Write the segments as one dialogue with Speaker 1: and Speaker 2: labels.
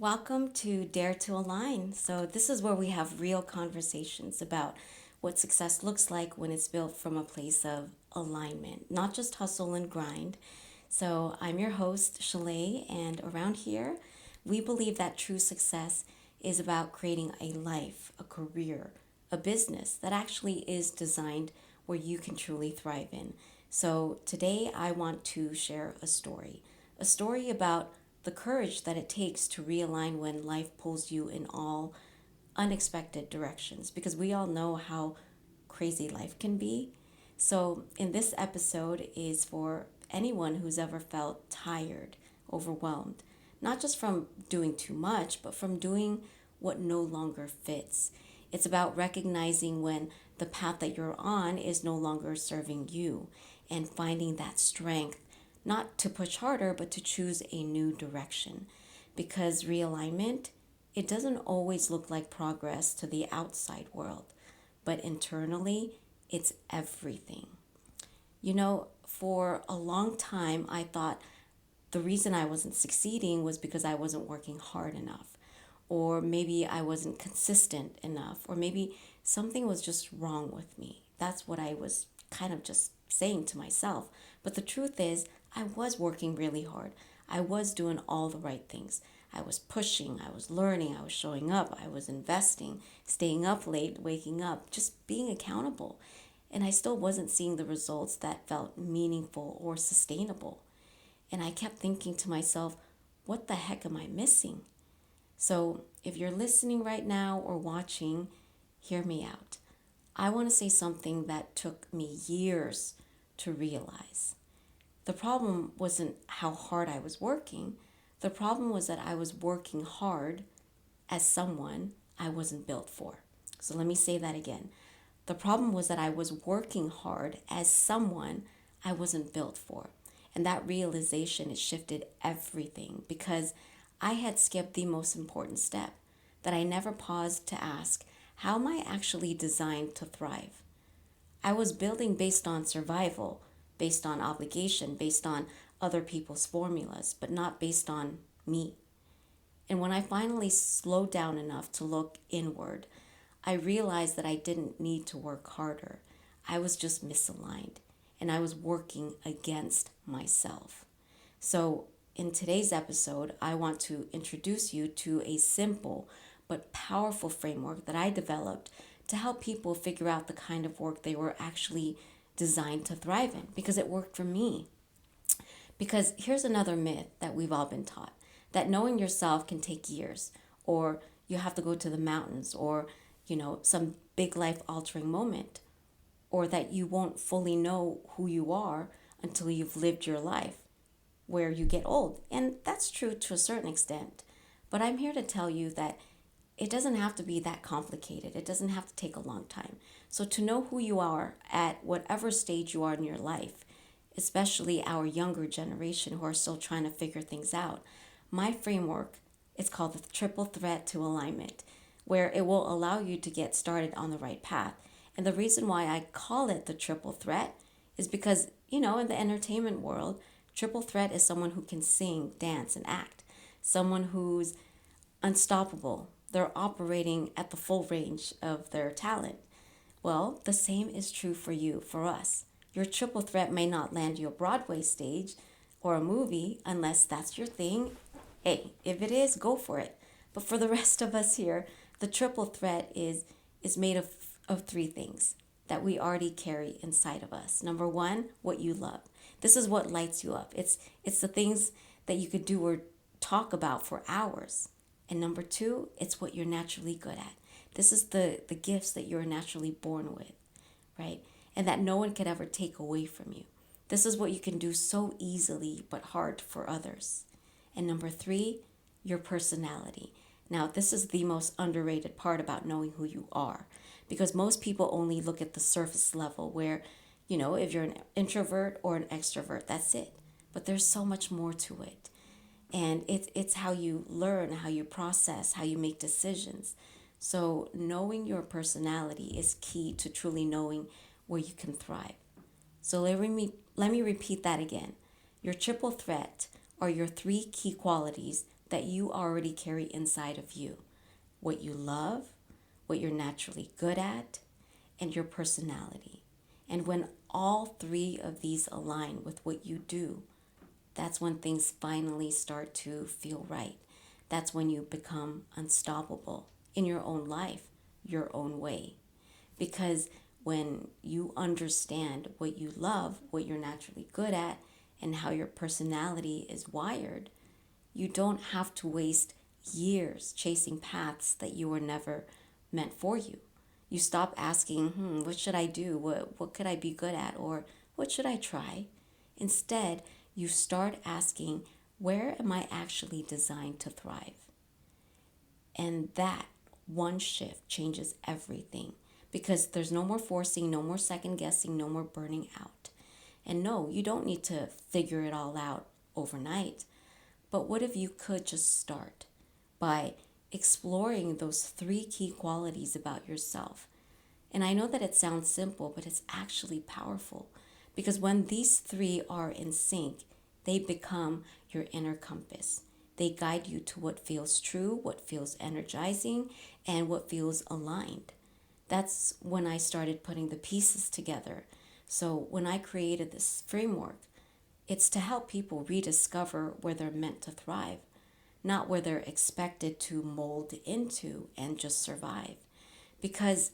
Speaker 1: Welcome to Dare to Align. So, this is where we have real conversations about what success looks like when it's built from a place of alignment, not just hustle and grind. So, I'm your host, Shalay, and around here, we believe that true success is about creating a life, a career, a business that actually is designed where you can truly thrive in. So, today I want to share a story about the courage that it takes to realign when life pulls you in all unexpected directions because we all know how crazy life can be. So, in this episode is for anyone who's ever felt tired, overwhelmed, not just from doing too much, but from doing what no longer fits. It's about recognizing when the path that you're on is no longer serving you and finding that strength, not to push harder, but to choose a new direction. Because realignment, it doesn't always look like progress to the outside world, but internally, it's everything. For a long time, I thought the reason I wasn't succeeding was because I wasn't working hard enough, or maybe I wasn't consistent enough, or maybe something was just wrong with me. That's what I was kind of just saying to myself. But the truth is, I was working really hard. I was doing all the right things. I was pushing, I was learning, I was showing up, I was investing, staying up late, waking up, just being accountable. And I still wasn't seeing the results that felt meaningful or sustainable. And I kept thinking to myself, what the heck am I missing? So if you're listening right now or watching, hear me out. I want to say something that took me years to realize. The problem wasn't how hard I was working. The problem was that I was working hard as someone I wasn't built for. So let me say that again. The problem was that I was working hard as someone I wasn't built for. And that realization, it shifted everything because I had skipped the most important step, that I never paused to ask, how am I actually designed to thrive? I was building based on survival, based on obligation, based on other people's formulas, but not based on me. And when I finally slowed down enough to look inward, I realized that I didn't need to work harder. I was just misaligned and I was working against myself. So, in today's episode, I want to introduce you to a simple but powerful framework that I developed to help people figure out the kind of work they were actually designed to thrive in because it worked for me. Because here's another myth that we've all been taught, that knowing yourself can take years, or you have to go to the mountains, or, some big life altering moment, or that you won't fully know who you are until you've lived your life where you get old. And that's true to a certain extent. But I'm here to tell you that it doesn't have to be that complicated. It doesn't have to take a long time. So, to know who you are at whatever stage you are in your life, especially our younger generation who are still trying to figure things out, my framework is called the triple threat to alignment, where it will allow you to get started on the right path. And the reason why I call it the triple threat is because, in the entertainment world, triple threat is someone who can sing, dance, and act, someone who's unstoppable. They're operating at the full range of their talent. Well, the same is true for you, for us. Your triple threat may not land you a Broadway stage or a movie unless that's your thing. Hey, if it is, go for it. But for the rest of us here, the triple threat is made of three things that we already carry inside of us. Number one, what you love. This is what lights you up. It's the things that you could do or talk about for hours. And number two, it's what you're naturally good at. This is the gifts that you're naturally born with, right? And that no one could ever take away from you. This is what you can do so easily but hard for others. And number three, your personality. Now, this is the most underrated part about knowing who you are because most people only look at the surface level where, if you're an introvert or an extrovert, that's it. But there's so much more to it. And it's how you learn, how you process, how you make decisions. So knowing your personality is key to truly knowing where you can thrive. So let me repeat that again. Your triple threat are your three key qualities that you already carry inside of you: what you love, what you're naturally good at, and your personality. And when all three of these align with what you do, that's when things finally start to feel right. That's when you become unstoppable in your own life, your own way. Because when you understand what you love, what you're naturally good at, and how your personality is wired, you don't have to waste years chasing paths that you were never meant for you. You stop asking, what should I do? What could I be good at? Or what should I try? Instead, you start asking, where am I actually designed to thrive? And that one shift changes everything, because there's no more forcing, no more second guessing, no more burning out. And no, you don't need to figure it all out overnight. But what if you could just start by exploring those three key qualities about yourself? And I know that it sounds simple, but it's actually powerful, because when these three are in sync, they become your inner compass. They guide you to what feels true, what feels energizing, and what feels aligned. That's when I started putting the pieces together. So when I created this framework, it's to help people rediscover where they're meant to thrive, not where they're expected to mold into and just survive. Because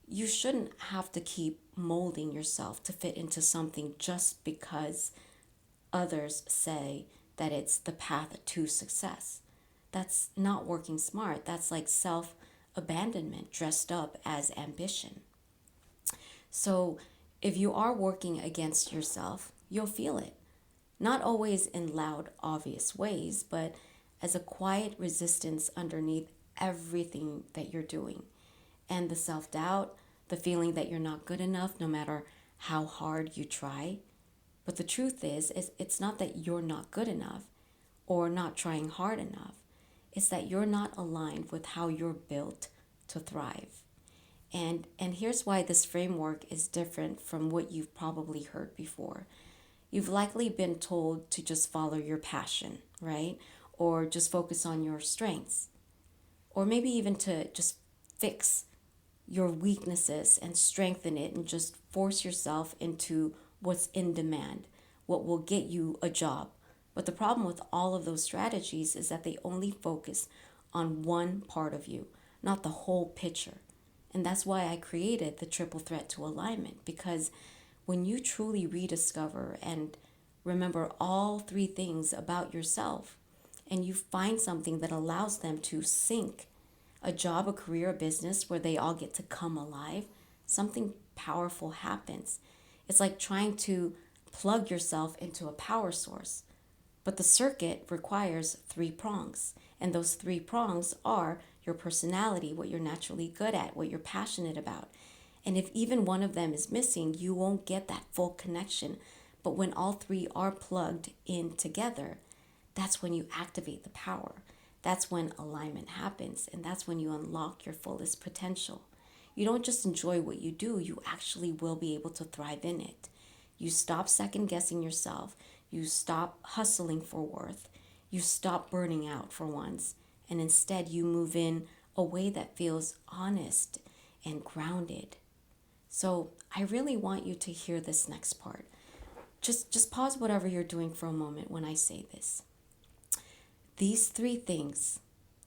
Speaker 1: you shouldn't have to keep molding yourself to fit into something just because others say that it's the path to success. That's not working smart. That's like self abandonment dressed up as ambition. So if you are working against yourself, you'll feel it. Not always in loud, obvious ways, but as a quiet resistance underneath everything that you're doing. And the self doubt, the feeling that you're not good enough no matter how hard you try. But the truth is it's not that you're not good enough or not trying hard enough. It's that you're not aligned with how you're built to thrive. And here's why this framework is different from what you've probably heard before. You've likely been told to just follow your passion, right? Or just focus on your strengths. Or maybe even to just fix your weaknesses and strengthen it and just force yourself into what's in demand, what will get you a job. But the problem with all of those strategies is that they only focus on one part of you, not the whole picture. And that's why I created the triple threat to alignment, because when you truly rediscover and remember all three things about yourself, and you find something that allows them to sync, a job, a career, a business where they all get to come alive, something powerful happens. It's like trying to plug yourself into a power source. But the circuit requires three prongs. And those three prongs are your personality, what you're naturally good at, what you're passionate about. And if even one of them is missing, you won't get that full connection. But when all three are plugged in together, that's when you activate the power. That's when alignment happens. And that's when you unlock your fullest potential. You don't just enjoy what you do, you actually will be able to thrive in it. You stop second guessing yourself. You stop hustling for worth. You stop burning out for once. And instead you move in a way that feels honest and grounded. So I really want you to hear this next part. Just pause whatever you're doing for a moment when I say this. These three things,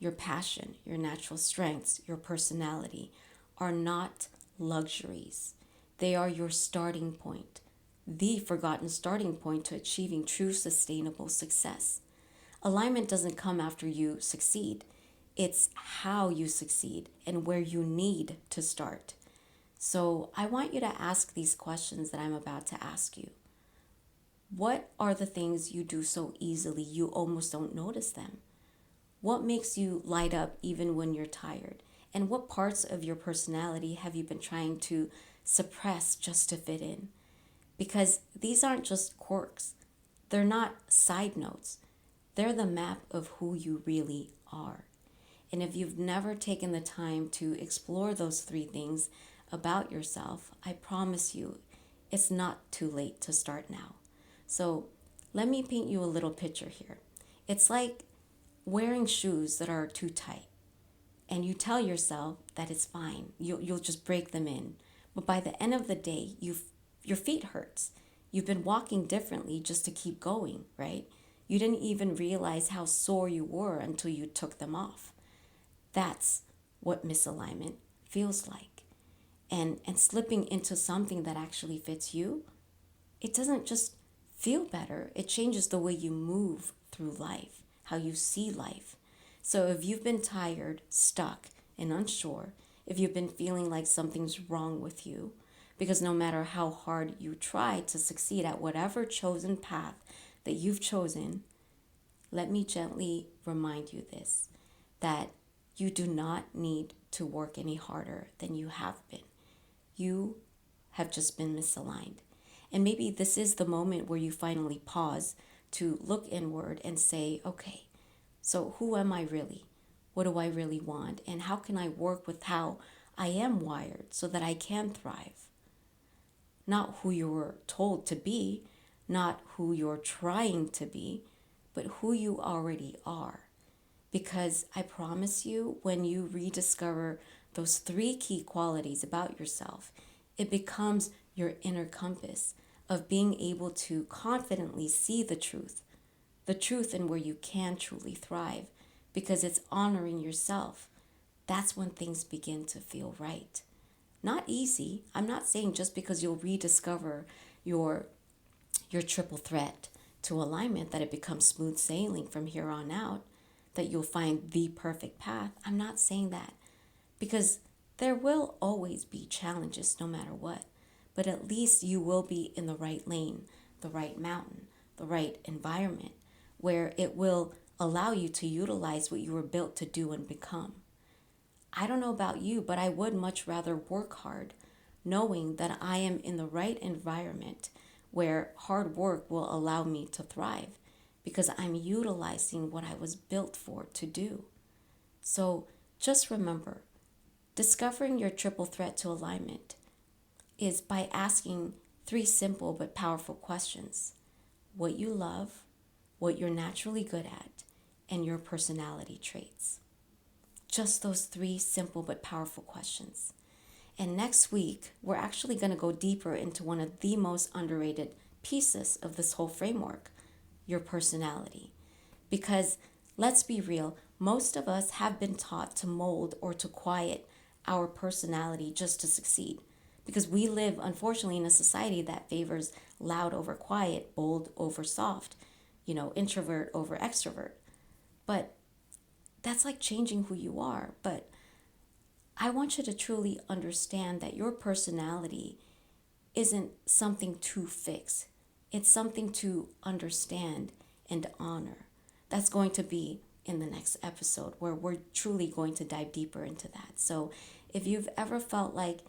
Speaker 1: your passion, your natural strengths, your personality, are not luxuries. They are your starting point, the forgotten starting point to achieving true sustainable success. Alignment doesn't come after you succeed. It's how you succeed and where you need to start. So I want you to ask these questions that I'm about to ask you. What are the things you do so easily you almost don't notice them? What makes you light up even when you're tired? And what parts of your personality have you been trying to suppress just to fit in? Because these aren't just quirks. They're not side notes. They're the map of who you really are. And if you've never taken the time to explore those three things about yourself, I promise you, it's not too late to start now. So let me paint you a little picture here. It's like wearing shoes that are too tight, and you tell yourself that it's fine. You'll just break them in. But by the end of the day, your feet hurts. You've been walking differently just to keep going, right? You didn't even realize how sore you were until you took them off. That's what misalignment feels like. And slipping into something that actually fits you, it doesn't just feel better, it changes the way you move through life, how you see life. So if you've been tired, stuck, and unsure, if you've been feeling like something's wrong with you, because no matter how hard you try to succeed at whatever chosen path that you've chosen, let me gently remind you this, that you do not need to work any harder than you have been. You have just been misaligned. And maybe this is the moment where you finally pause to look inward and say, okay, so who am I really? What do I really want? And how can I work with how I am wired so that I can thrive? Not who you were told to be, not who you're trying to be, but who you already are. Because I promise you, when you rediscover those three key qualities about yourself, it becomes your inner compass of being able to confidently see the truth in where you can truly thrive, because it's honoring yourself. That's when things begin to feel right. Not easy. I'm not saying just because you'll rediscover your triple threat to alignment that it becomes smooth sailing from here on out, that you'll find the perfect path. I'm not saying that, because there will always be challenges no matter what. But at least you will be in the right lane, the right mountain, the right environment, where it will allow you to utilize what you were built to do and become. I don't know about you, but I would much rather work hard knowing that I am in the right environment where hard work will allow me to thrive, because I'm utilizing what I was built for to do. So just remember, discovering your triple threat to alignment is by asking three simple but powerful questions: what you love, what you're naturally good at, and your personality traits. Just those three simple but powerful questions. And next week, we're actually going to go deeper into one of the most underrated pieces of this whole framework: your personality. Because let's be real, most of us have been taught to mold or to quiet our personality just to succeed. Because we live, unfortunately, in a society that favors loud over quiet, bold over soft, introvert over extrovert. But that's like changing who you are. But I want you to truly understand that your personality isn't something to fix. It's something to understand and honor. That's going to be in the next episode, where we're truly going to dive deeper into that. So if you've ever felt like,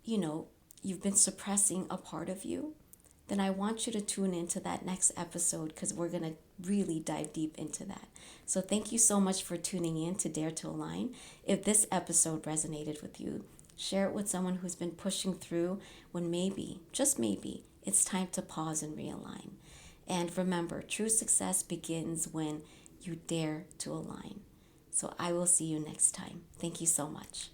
Speaker 1: you've been suppressing a part of you, then I want you to tune into that next episode, because we're going to really dive deep into that. So thank you so much for tuning in to Dare to Align. If this episode resonated with you, share it with someone who's been pushing through when maybe, just maybe, it's time to pause and realign. And remember, true success begins when you dare to align. So I will see you next time. Thank you so much.